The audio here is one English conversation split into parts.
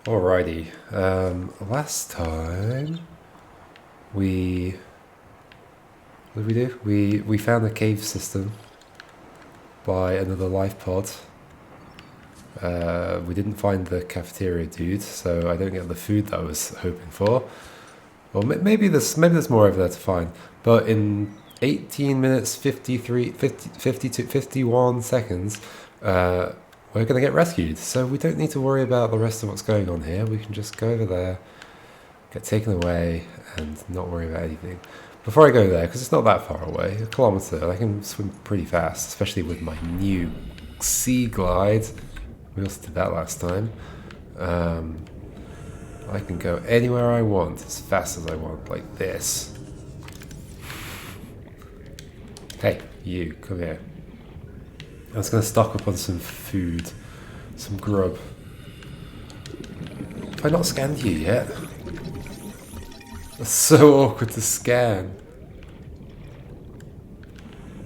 Alrighty. Last time we what did we do? We found a cave system by another life pod. We didn't find the cafeteria dude, so I don't get the food that I was hoping for. Well, maybe there's more over there to find. But in 18 minutes 52 51 seconds, we're going to get rescued. So we don't need to worry about the rest of what's going on here. We can just go over there, get taken away, and not worry about anything. Before I go there, because it's not that far away, a kilometre, I can swim pretty fast, especially with my new sea glide. We also did that last time. I can go anywhere I want, as fast as I want, like this. Hey, you, come here. I was going to stock up on some food, some grub. Have I not scanned you yet? That's so awkward to scan.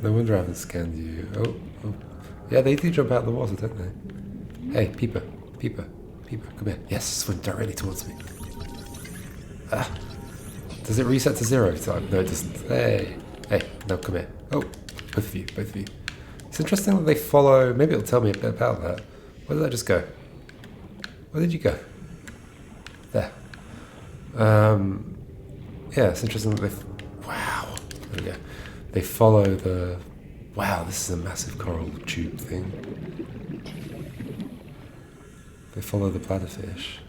No wonder I haven't scanned you. Oh. Yeah, they do jump out of the water, don't they? Hey, Peeper, come here. Yes, swim directly towards me. Ah. Does it reset to 0 time? No, it doesn't. Hey, no, come here. Oh, both of you. It's interesting that they follow. Maybe it'll tell me a bit about that. Where did I just go? Where did you go? There. Yeah, it's interesting that they. Wow. There we go. They follow the. Wow, this is a massive coral tube thing. They follow the platyfish.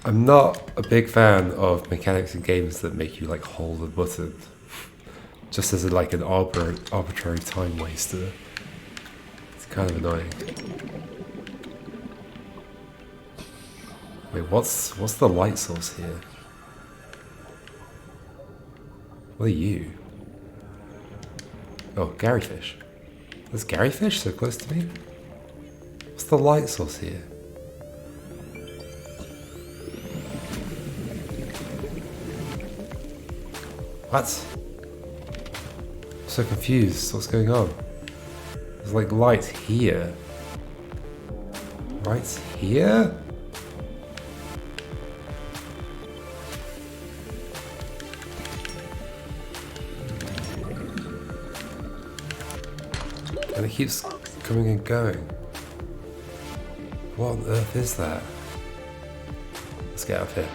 I'm not a big fan of mechanics in games that make you like hold a button, just as like an arbitrary time waster. It's kind of annoying. Wait, what's the light source here? What are you? Oh, Garyfish. There's Garyfish so close to me? What's the light source here? What? I'm so confused. What's going on? There's like light here. Right here? And it keeps coming and going. What on earth is that? Let's get out of here.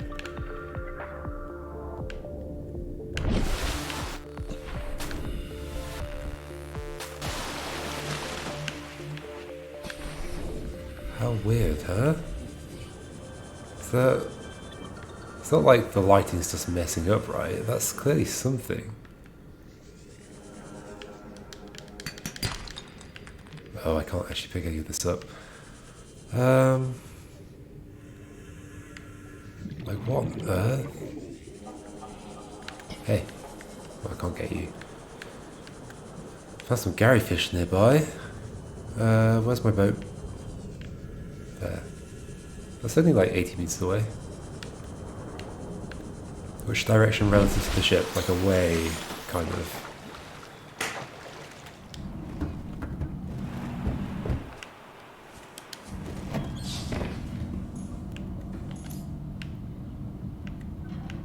How weird, huh? It's not like the lighting's just messing up, right? That's clearly something. Oh, I can't actually pick any of this up. Like what on earth? Hey. Oh, I can't get you. Found some Garyfish nearby. Where's my boat? There. That's only like 80 meters away. Which direction relative to the ship? Like away, kind of.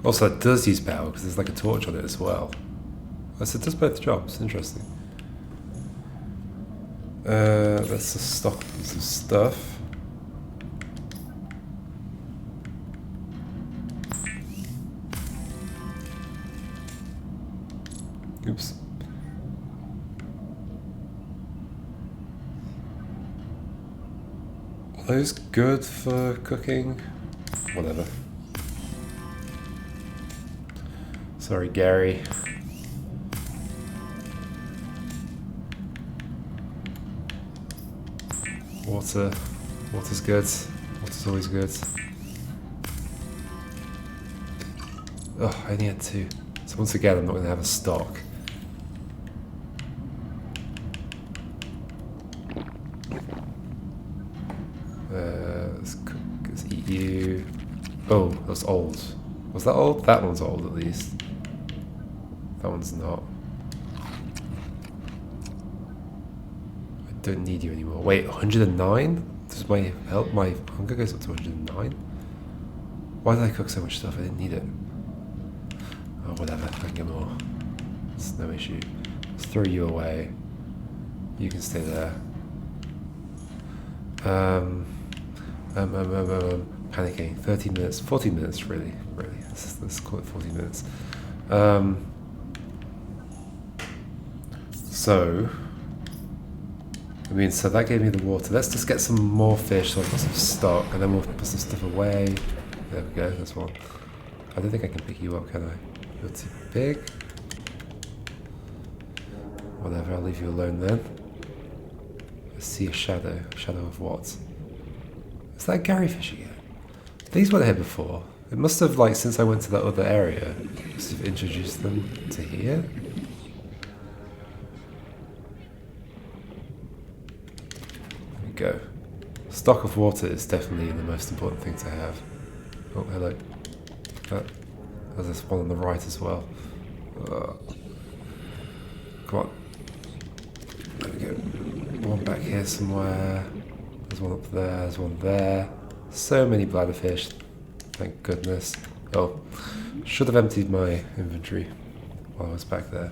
Also, it does use power because there's like a torch on it as well. Oh, so it does both jobs. Interesting. Let's just stock some stuff. Oops. Are those good for cooking? Whatever. Sorry, Gary. Water's good. Water's always good. Oh, I only had 2. So once again, I'm not going to have a stock. Let's eat you. Oh, that's old. Was that old? That one's old at least. That one's not. I don't need you anymore. Wait, 109? Does my help? My hunger goes up to 109? Why did I cook so much stuff? I didn't need it. Oh, whatever. I can get more. It's no issue. Let's throw you away. You can stay there. Panicking. 13 minutes. 14 minutes, really. Really. Let's call it 14 minutes. So that gave me the water. Let's just get some more fish so I've got some stock, and then we'll put some stuff away. There we go, that's one. I don't think I can pick you up, can I? You're too big. Whatever, I'll leave you alone then. I see a shadow. Shadow of what? Is that Garyfish again? These weren't here before. It must have, like, since I went to that other area, must have introduced them to here. Go. Stock of water is definitely the most important thing to have. Oh, hello. There's this one on the right as well. Come on. There we go. One back here somewhere. There's one up there. There's one there. So many bladderfish. Thank goodness. Oh, should have emptied my inventory while I was back there.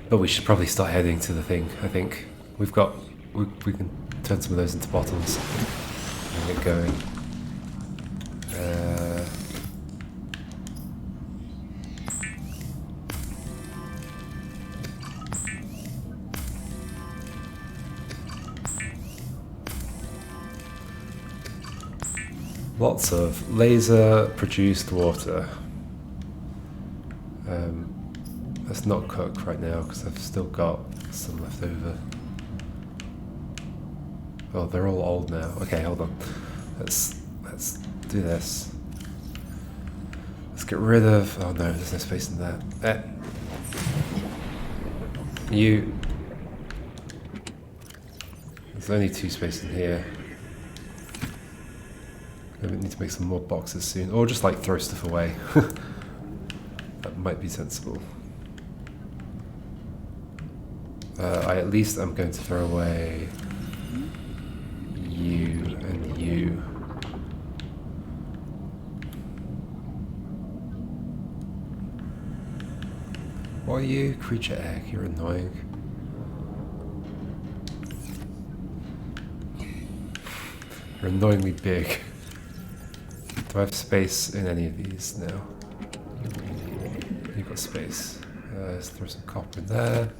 But we should probably start heading to the thing. I think we've got. We can turn some of those into bottles and get going. Lots of laser produced water. Let's not cook right now because I've still got some left over. Oh, they're all old now. Okay, hold on. Let's do this. Let's get rid of. Oh no, there's no space in that. You. There's only 2 spaces in here. We need to make some more boxes soon, or just like throw stuff away. That might be sensible. At least I'm going to throw away you and you. What are you? Creature egg, you're annoying. You're annoyingly big. Do I have space in any of these now? You've got space. Let's throw some copper in there.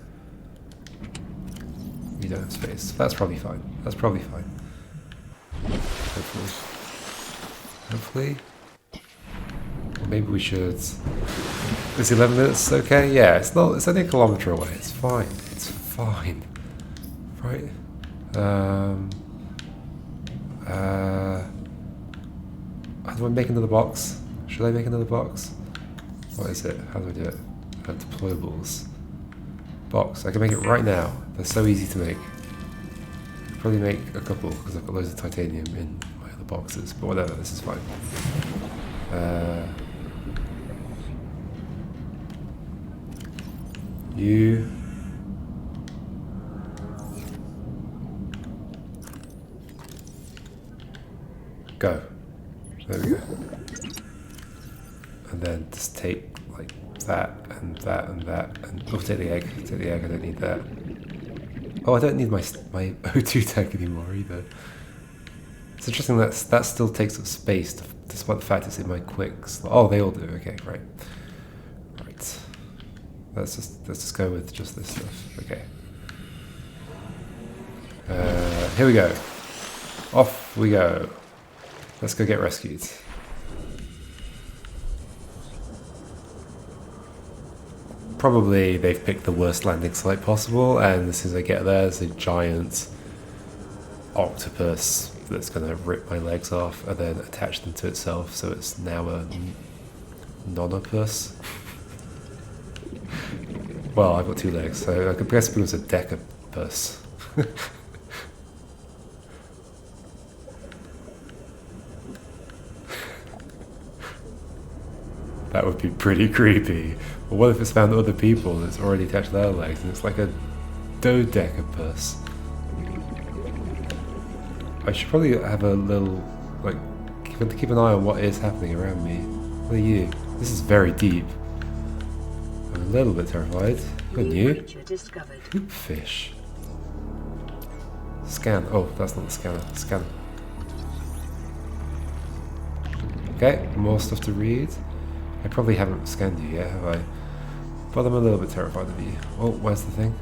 You don't have space. That's probably fine. That's probably fine. Hopefully. Hopefully. Or maybe we should. Is 11 minutes okay? Yeah, it's not. It's only a kilometre away. It's fine. It's fine. Right. How do I make another box? Should I make another box? What is it? How do I do it? Deployables. Box. I can make it right now. They're so easy to make. Probably make a couple because I've got loads of titanium in my other boxes. But whatever, this is fine. You. Go. There we go. And then just take like that and that and that and oh, take the egg. Take the egg. I don't need that. Oh, I don't need my O2 tank anymore either. It's interesting that that still takes up space, despite the fact it's in my quick slot. Oh, they all do. Okay, right. Right. Let's just go with just this stuff. Okay. Here we go. Off we go. Let's go get rescued. Probably they've picked the worst landing site possible, and as soon as I get there, there's a giant octopus that's going to rip my legs off and then attach them to itself, so it's now a nonopus. Well, I've got 2 legs, so I could guess it was a decapus. That would be pretty creepy. But what if it's found other people and it's already attached their legs and it's like a Dodecapus. I should probably have a little, like, keep an eye on what is happening around me. What are you? This is very deep. I'm a little bit terrified. You're new. Hoopfish. Scan. Oh, that's not the scanner. Scan. Okay, more stuff to read. I probably haven't scanned you yet, have I? But I'm a little bit terrified of you. Oh, where's the thing?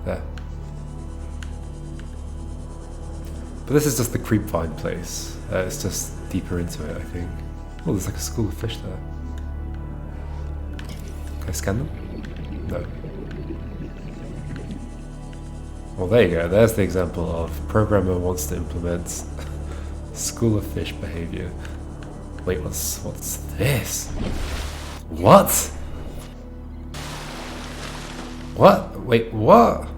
There. But this is just the creep vine place. It's just deeper into it, I think. Oh, there's like a school of fish there. Can I scan them? No. Well, there you go. There's the example of programmer wants to implement school of fish behavior. Wait, what's this? What? What? Wait, what?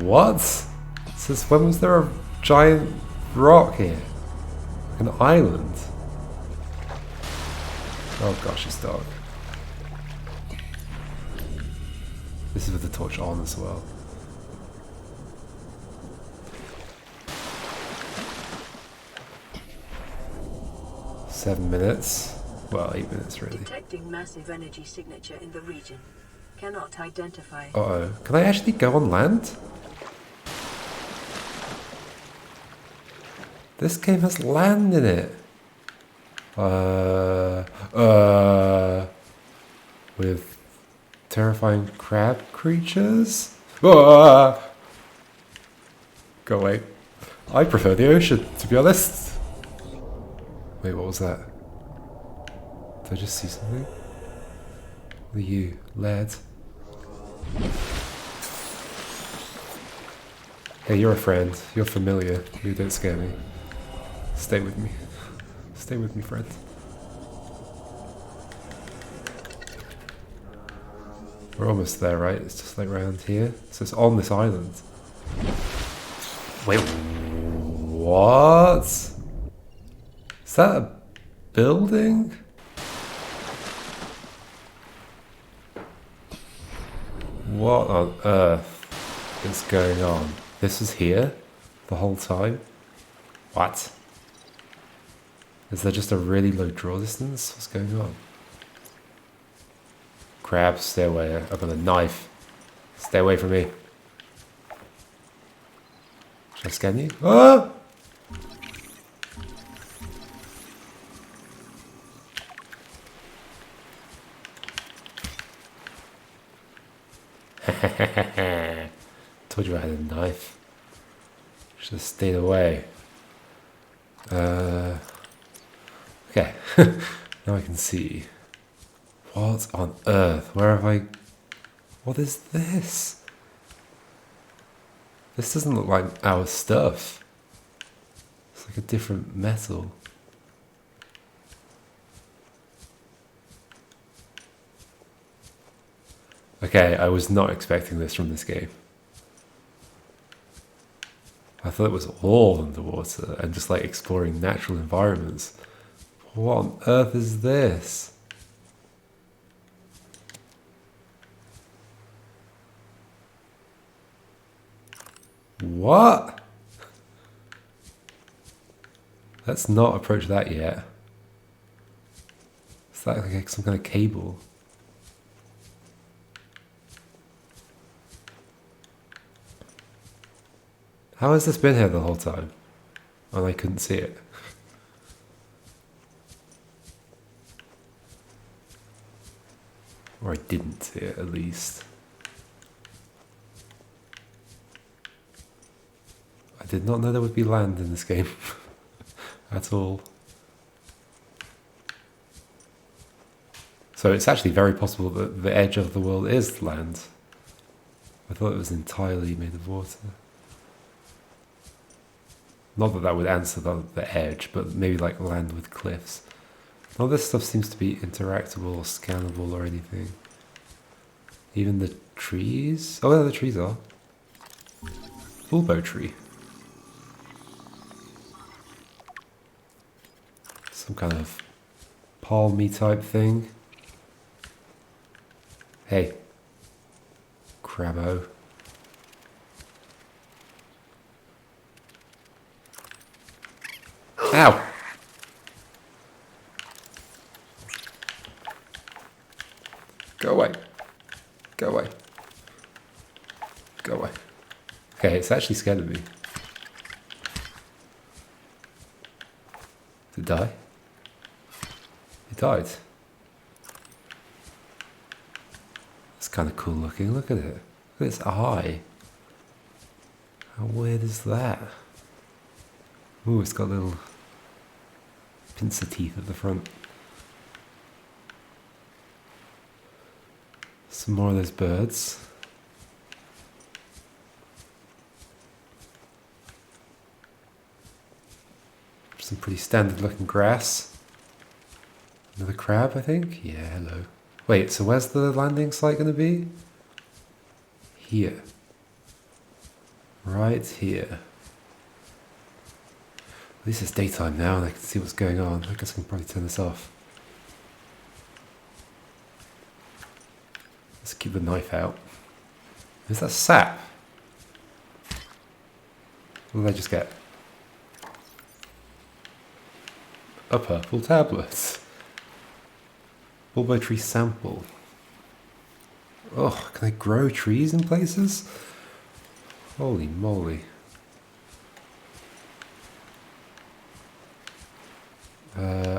What? Since when was there a giant rock here? An island? Oh gosh, it's dark. This is with the torch on as well. Seven minutes. Well, 8 minutes really. Detecting massive energy signature in the region. Cannot identify. Uh-oh. Can I actually go on land? This game has land in it. With terrifying crab creatures? Go away. I prefer the ocean, to be honest. Wait, what was that? Did I just see something? What are you? Lead? Hey, you're a friend. You're familiar. You don't scare me. Stay with me. Stay with me, friend. We're almost there, right? It's just like around here. So it's on this island. Wait, what? Is that a building? What on earth is going on? This was here the whole time? What? Is there just a really low draw distance? What's going on? Crab, stay away. I've got a knife. Stay away from me. Should I scan you? Ah! Told you I had a knife. Should have stayed away. Okay. Now I can see. What on earth? Where have I... What is this? This doesn't look like our stuff. It's like a different metal. Okay, I was not expecting this from this game. I thought it was all underwater and just like exploring natural environments. What on earth is this? What? Let's not approach that yet. Is that like some kind of cable? How has this been here the whole time? And I couldn't see it. Or I didn't see it, at least. I did not know there would be land in this game. At all. So it's actually very possible that the edge of the world is land. I thought it was entirely made of water. Not that that would answer the edge, but maybe like land with cliffs. All this stuff seems to be interactable or scannable or anything. Even the trees? Oh, yeah, the trees are. Bulbo tree. Some kind of palmy type thing. Hey. Crabbo. Ow! Go away. Go away. Go away. Okay, it's actually scared of me. Did it die? It died. It's kind of cool looking. Look at it. Look at its eye. How weird is that? Ooh, it's got little pincer teeth at the front. Some more of those birds. Some pretty standard looking grass. Another crab, I think? Yeah, hello. Wait, so where's the landing site going to be? Here. Right here. At least it's daytime now and I can see what's going on. I guess I can probably turn this off. Let's keep the knife out. Is that sap? What did I just get? A purple tablet. Bulbo tree sample. Oh, can I grow trees in places? Holy moly.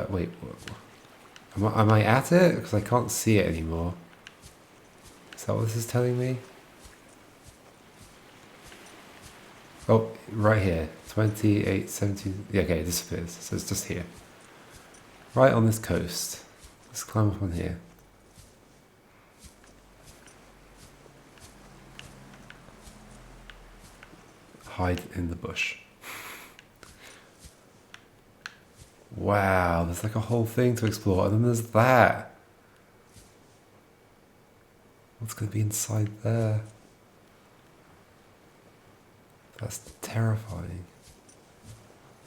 Wait. Am I at it? Because I can't see it anymore. Is that what this is telling me? Oh, right here. 28, 17. Yeah, okay, it disappears. So it's just here. Right on this coast. Let's climb up on here. Hide in the bush. Wow, there's like a whole thing to explore, and then there's that. What's going to be inside there? That's terrifying.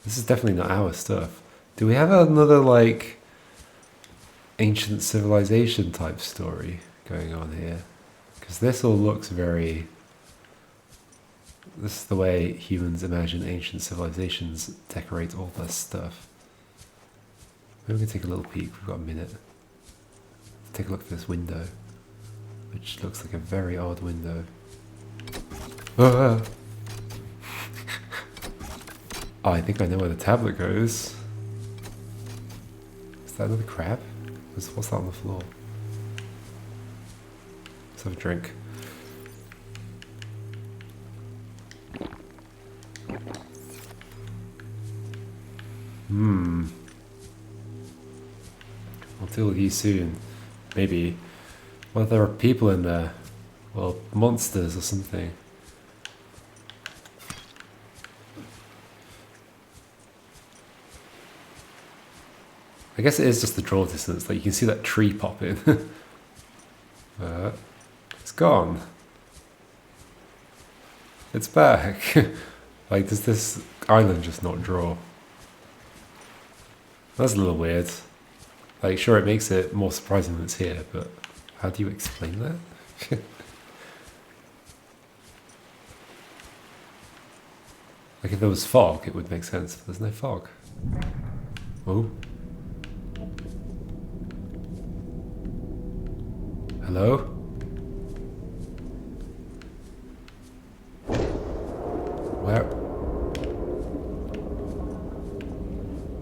This is definitely not our stuff. Do we have another, like, ancient civilization type story going on here? Because this all looks very... This is the way humans imagine ancient civilizations decorate all their stuff. Maybe we can take a little peek. We've got a minute. Let's take a look at this window, which looks like a very odd window. Ah! Oh, I think I know where the tablet goes. Is that another crab? What's that on the floor? Let's have a drink. I'll deal with you soon. Maybe. What if there are people in there? Well, monsters or something. I guess it is just the draw distance. Like you can see that tree pop in. It's gone. It's back. Like, does this island just not draw? That's a little weird. Like, sure, it makes it more surprising that it's here, but how do you explain that? Like, if there was fog, it would make sense, but there's no fog. Oh. Hello? Where?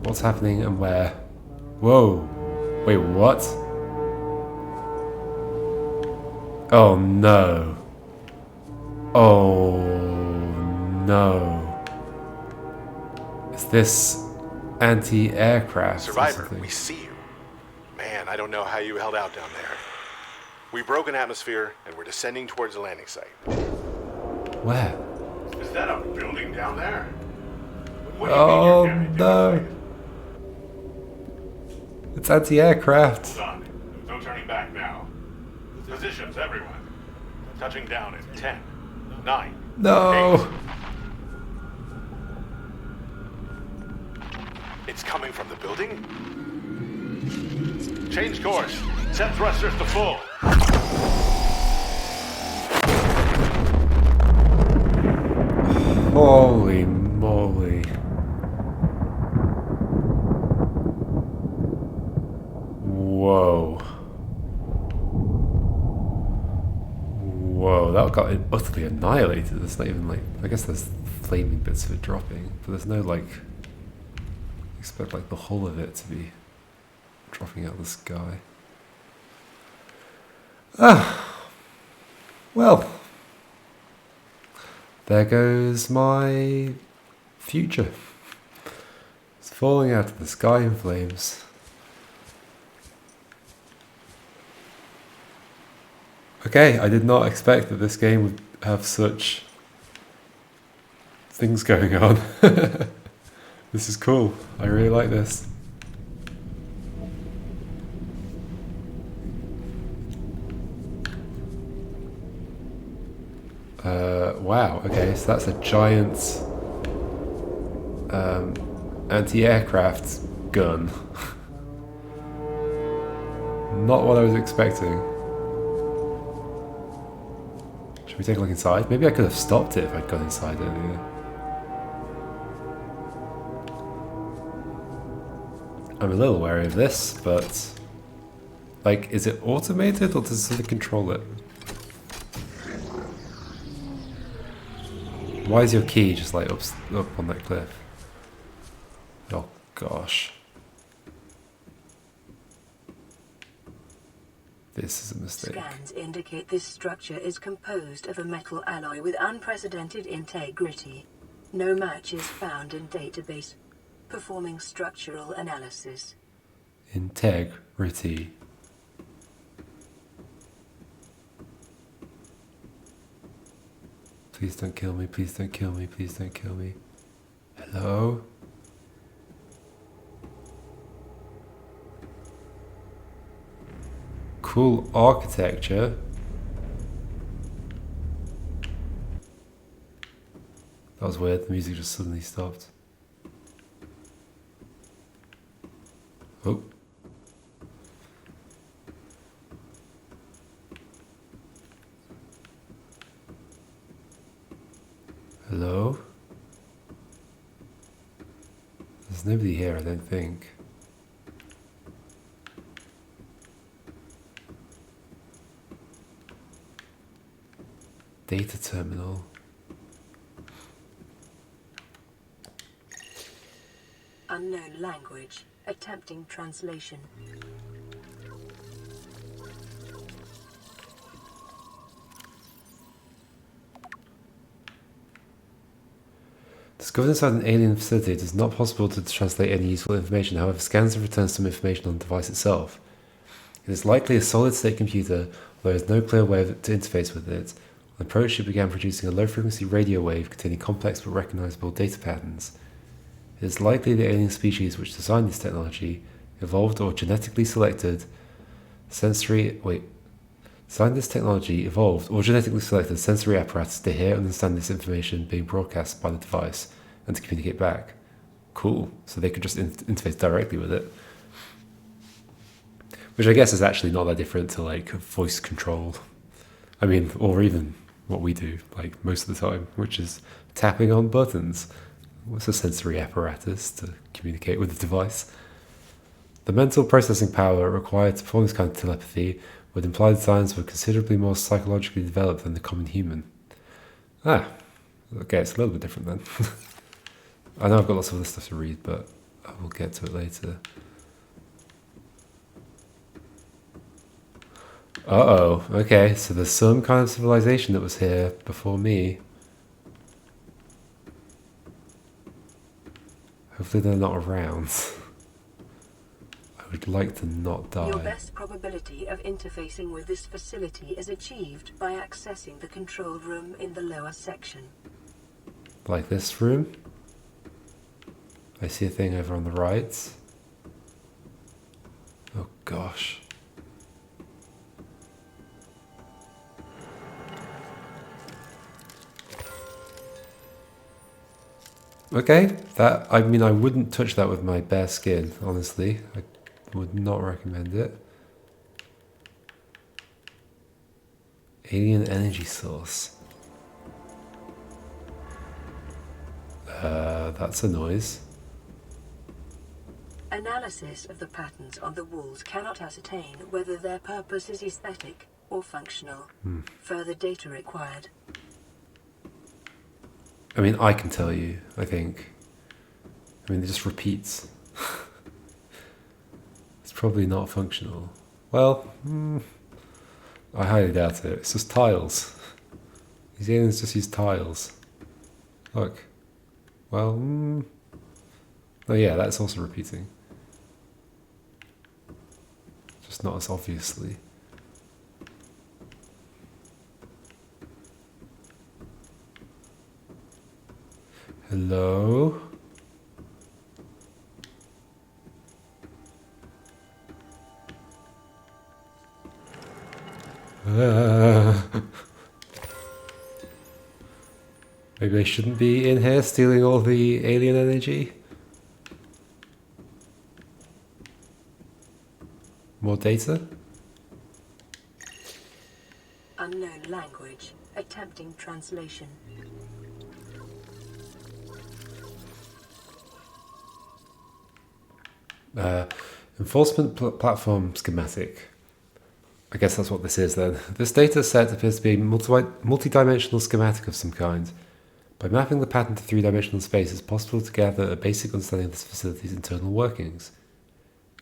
What's happening and where? Whoa. Wait, what? Oh no. Oh no. Is this anti-aircraft? Survivor, we see you. Man, I don't know how you held out down there. We broke an atmosphere and we're descending towards the landing site. Where? Is that a building down there? Oh no. It's anti-aircraft. Hold on. No turning back now. Positions, everyone. Touching down in 10, 9, No. 8. It's coming from the building? Change course. Set thrusters to full. Whoa, that got utterly annihilated. There's not even like, I guess there's flaming bits of it dropping, but there's no like, expect like the whole of it to be dropping out of the sky. Ah, well, there goes my future. It's falling out of the sky in flames. Okay, I did not expect that this game would have such things going on. This is cool. I really like this. Wow, okay, so that's a giant anti-aircraft gun. Not what I was expecting. Should we take a look inside? Maybe I could have stopped it if I'd gone inside earlier. I'm a little wary of this, but like, is it automated or does something control it? Why is your key just like up on that cliff? Oh gosh. This is a mistake. Scans indicate this structure is composed of a metal alloy with unprecedented integrity. No match is found in database. Performing structural analysis. Integrity. Please don't kill me, please don't kill me, please don't kill me. Hello? Cool architecture. That was weird, the music just suddenly stopped. Oh. Hello? There's nobody here, I don't think. Data terminal. Unknown language. Attempting translation. Discovered inside an alien facility, it is not possible to translate any useful information. However, scans have returned some information on the device itself. It is likely a solid-state computer, although there is no clear way to interface with it. On approach, it began producing a low-frequency radio wave containing complex but recognizable data patterns. It is likely the alien species which designed this technology evolved or genetically selected sensory apparatus to hear and understand this information being broadcast by the device and to communicate back. Cool. So they could just interface directly with it. Which I guess is actually not that different to like voice control. I mean, or even what we do like most of the time, which is tapping on buttons. What's a sensory apparatus to communicate with the device? The mental processing power required to perform this kind of telepathy would imply the designs were considerably more psychologically developed than the common human. Ah, okay, it's a little bit different then. I know I've got lots of other stuff to read, but I will get to it later. Uh-oh, okay, so there's some kind of civilization that was here before me. Hopefully they're not around. I would like to not die. Your best probability of interfacing with this facility is achieved by accessing the control room in the lower section. Like this room? I see a thing over on the right. Oh gosh. Okay, I mean, I wouldn't touch that with my bare skin, honestly. I would not recommend it. Alien energy source. That's a noise. Analysis of the patterns on the walls cannot ascertain whether their purpose is aesthetic or functional. Further data required. I mean, I can tell you, I think. I mean, it just repeats. It's probably not functional. Well, I highly doubt it. It's just tiles. These aliens just use tiles. Look. Well, oh yeah, that's also repeating. Just not as obviously. Hello? Maybe I shouldn't be in here stealing all the alien energy. More data? Unknown language. Attempting translation. Enforcement platform schematic. I guess that's what this is then. This data set appears to be a multi-dimensional schematic of some kind. By mapping the pattern to three-dimensional space, it's possible to gather a basic understanding of this facility's internal workings.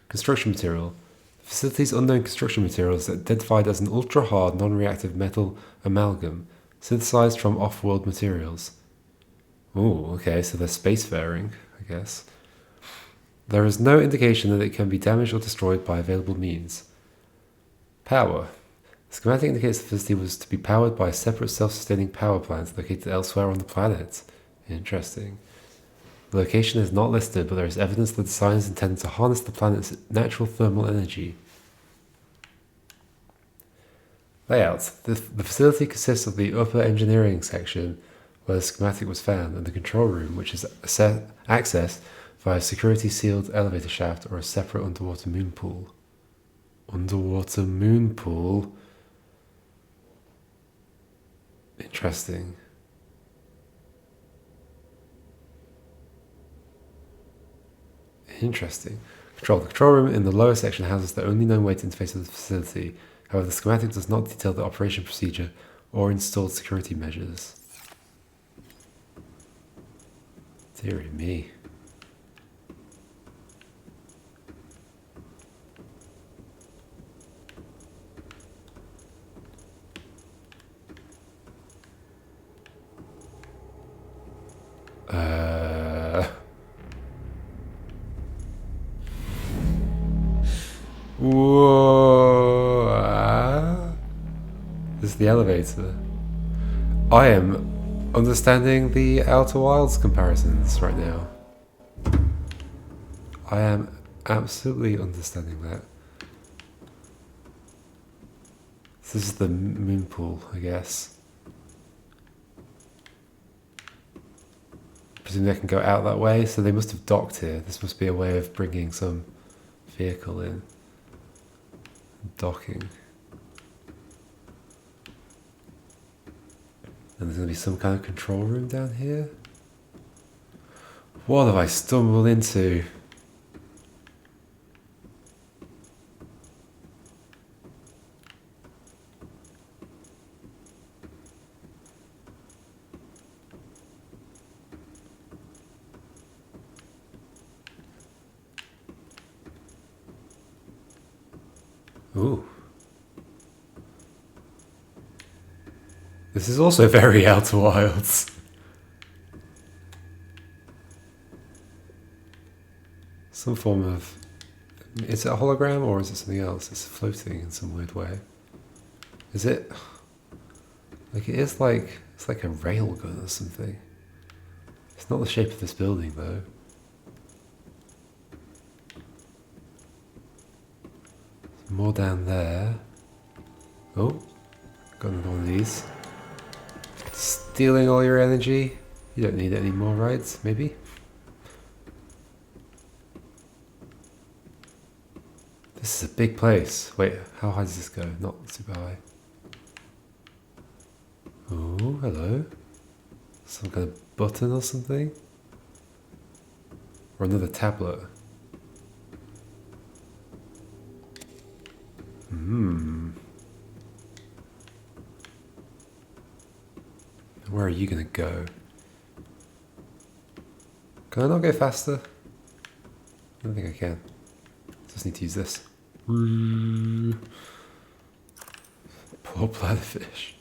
Construction material. The facility's unknown construction material is identified as an ultra-hard, non-reactive metal amalgam, synthesized from off-world materials. Ooh, okay, so they're spacefaring, I guess. There is no indication that it can be damaged or destroyed by available means. Power. The schematic indicates the facility was to be powered by a separate self-sustaining power plant located elsewhere on the planet. Interesting. The location is not listed, but there is evidence that the design is intended to harness the planet's natural thermal energy. Layout. The facility consists of the upper engineering section, where the schematic was found, and the control room, which is accessed via a security-sealed elevator shaft or a separate underwater moon pool. Underwater moon pool? Interesting. Interesting. Control. The control room in the lower section houses the only known way to interface with the facility. However, the schematic does not detail the operation procedure or installed security measures. Dear me. Whoa. This is the elevator. I am understanding the Outer Wilds comparisons right now. I am absolutely understanding that. This is the moon pool, I guess. Presumably I can go out that way, so they must have docked here. This must be a way of bringing some vehicle in. Docking. And there's going to be some kind of control room down here. What have I stumbled into? Ooh. This is also very Outer Wilds. Some form of... Is it a hologram or is it something else? It's floating in some weird way. Is it? Like it is like... It's like a railgun or something. It's not the shape of this building though. More down there. Oh, got another one of these. Stealing all your energy. You don't need any more rides, maybe? This is a big place. Wait, how high does this go? Not super high. Oh, hello. Some kind of button or something? Or another tablet. Where are you gonna go? Can I not go faster? I don't think I can. Just need to use this. Poor bladderfish.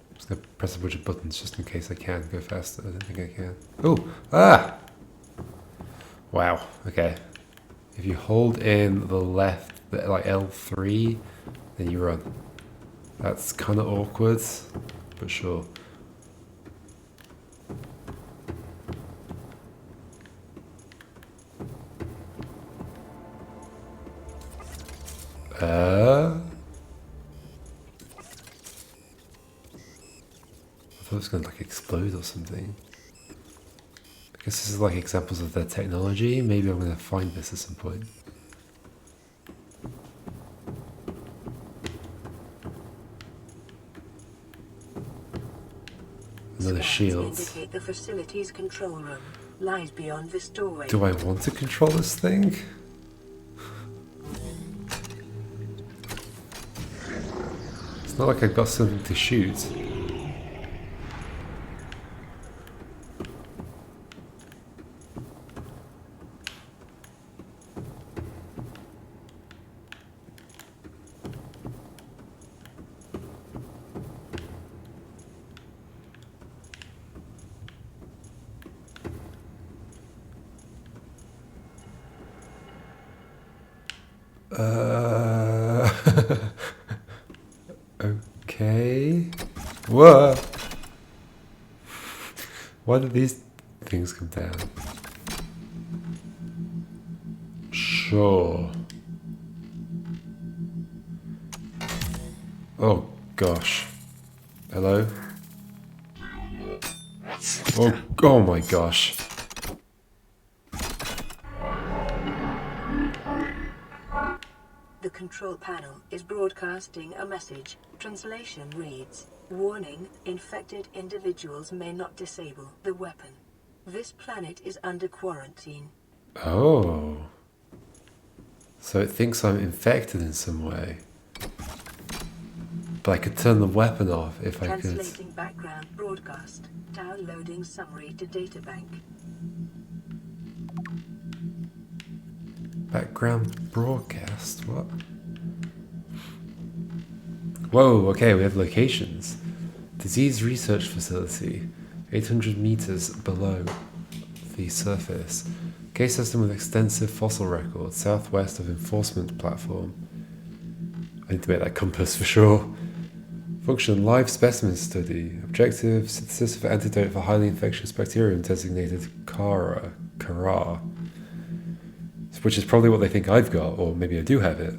I'm just gonna press a bunch of buttons just in case I can go faster. I don't think I can. Oh! Ah! Wow, okay. If you hold in the left, like L3, then you run. That's kind of awkward, but sure. I thought it was gonna like explode or something. I guess this is like examples of their technology. Maybe I'm gonna find this at some point. Another shield. Indicate the facility's control room lies beyond this doorway. Do I want to control this thing? It's not like I've got something to shoot. Okay. Whoa! Why did these things come down? Sure. Oh gosh. Hello? Oh my gosh. The control panel is broadcasting a message. Translation reads, "Warning, infected individuals may not disable the weapon. This planet is under quarantine." Oh. So it thinks I'm infected in some way. But I could turn the weapon off if I could. Translating background broadcast. Downloading summary to databank. Background broadcast? What? Whoa, okay, we have locations. Disease research facility, 800 meters below the surface. Case system with extensive fossil records, southwest of enforcement platform. I need to make that compass for sure. Function, live specimen study. Objective, synthesis of antidote for highly infectious bacterium designated CARA. Which is probably what they think I've got, or maybe I do have it.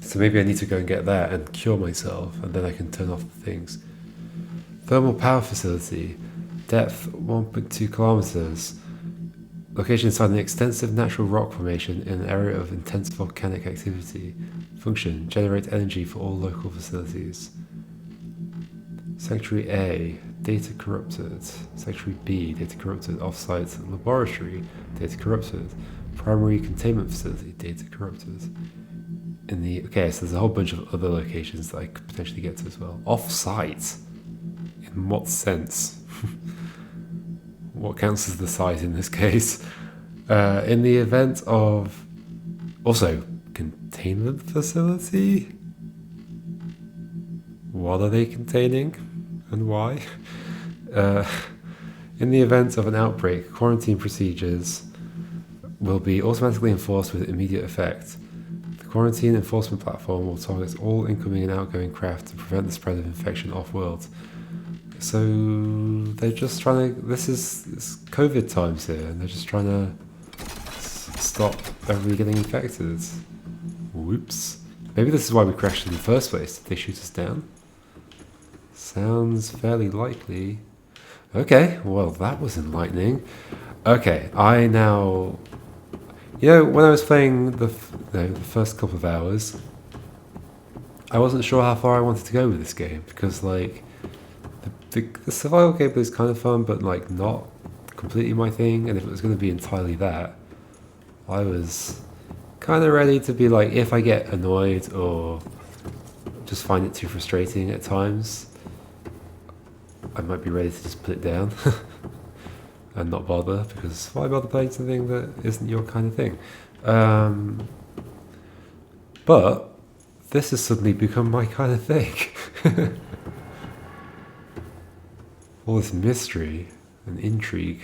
So maybe I need to go and get that and cure myself, and then I can turn off the things. Thermal power facility. Depth 1.2 kilometers. Location inside an extensive natural rock formation in an area of intense volcanic activity. Function, generate energy for all local facilities. Sanctuary A, data corrupted. Sanctuary B, data corrupted. Offsite laboratory, data corrupted. Primary containment facility, data corrupted. Okay, so there's a whole bunch of other locations that I could potentially get to as well. Off-site? In what sense? What counts as the site in this case? In the event of... Also, containment facility? What are they containing? And why? In the event of an outbreak, quarantine procedures will be automatically enforced with immediate effect. The quarantine enforcement platform will target all incoming and outgoing craft to prevent the spread of infection off-world. So they're just trying to... This is COVID times here, and they're just trying to stop everybody getting infected. Whoops. Maybe this is why we crashed in the first place. Did they shoot us down? Sounds fairly likely. Okay, well that was enlightening. Okay, I now... You know, when I was playing the first couple of hours, I wasn't sure how far I wanted to go with this game, because like, the survival gameplay is kind of fun, but like not completely my thing, and if it was going to be entirely that, I was kind of ready to be like, if I get annoyed or just find it too frustrating at times, I might be ready to just put it down and not bother, because why bother playing something that isn't your kind of thing? But this has suddenly become my kind of thing. All this mystery and intrigue.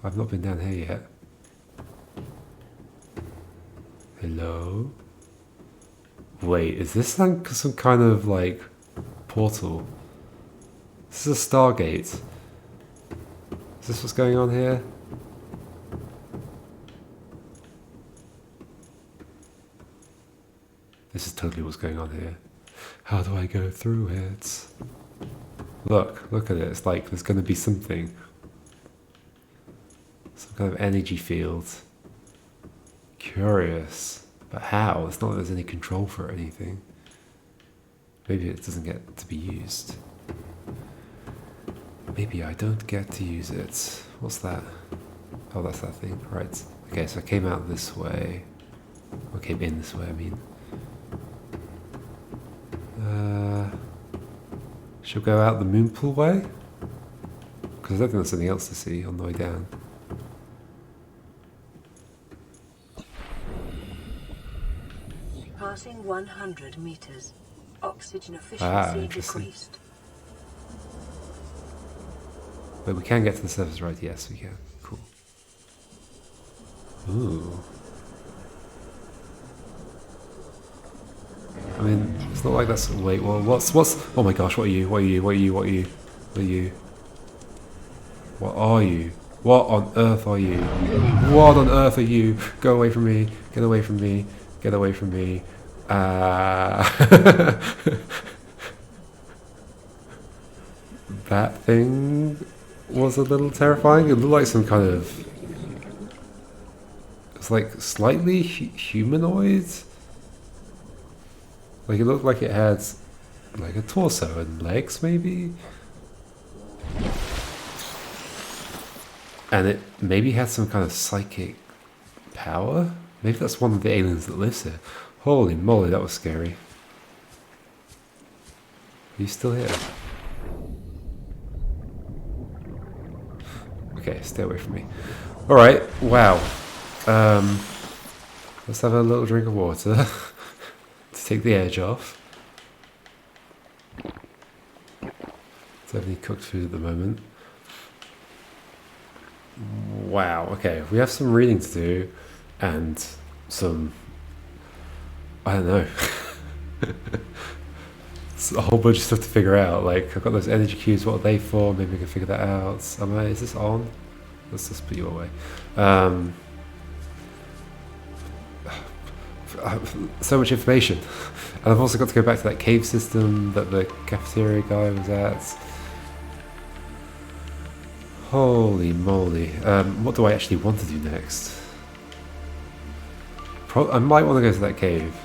I've not been down here yet. Hello? Wait, is this some kind of like portal? This is a Stargate. Is this what's going on here? This is totally what's going on here. How do I go through it? Look at it. It's like there's going to be something. Some kind of energy field. Curious. But how? It's not that there's any control for it or anything. Maybe it doesn't get to be used. Maybe I don't get to use it. What's that? Oh, that's that thing. Right. Okay, so I came out this way. Or came in this way, I mean. Should we go out the moon pool way? Because I don't think there's anything else to see on the way down. Passing 100 meters. Oxygen efficiency interesting. decreased. But we can get to the surface, right? Yes, we can. Cool. Ooh. I mean, it's not like that's... Wait, well, what's... Oh my gosh, what are you? What are you? What are you? What are you? What are you? What are you? What on earth are you? What on earth are you? Go away from me. Get away from me. Get away from me. That thing was a little terrifying. It looked like some kind of... It's like slightly humanoid. Like it looked like it had like a torso and legs maybe. And it maybe had some kind of psychic power. Maybe that's one of the aliens that lives here. Holy moly, that was scary. Are you still here? Okay, stay away from me. Alright, wow. Let's have a little drink of water to take the edge off. Don't have any cooked food at the moment. Wow, okay, we have some reading to do and some... I don't know. It's a whole bunch of stuff to figure out. Like, I've got those energy cubes, what are they for? Maybe we can figure that out. Is this on? Let's just put you away. So much information. And I've also got to go back to that cave system that the cafeteria guy was at. Holy moly. What do I actually want to do next? I might want to go to that cave.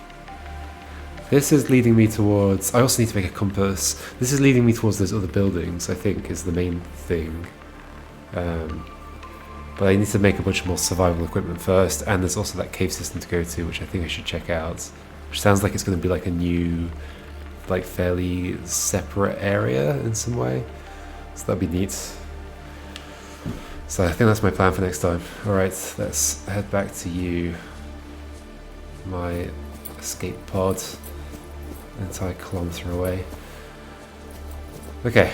This is leading me towards... I also need to make a compass. This is leading me towards those other buildings, I think, is the main thing. But I need to make a bunch more survival equipment first, and there's also that cave system to go to, which I think I should check out. Which sounds like it's going to be like a new, like fairly separate area in some way. So that'd be neat. So I think that's my plan for next time. Alright, let's head back to you. My escape pod. Entire kilometre away. Okay.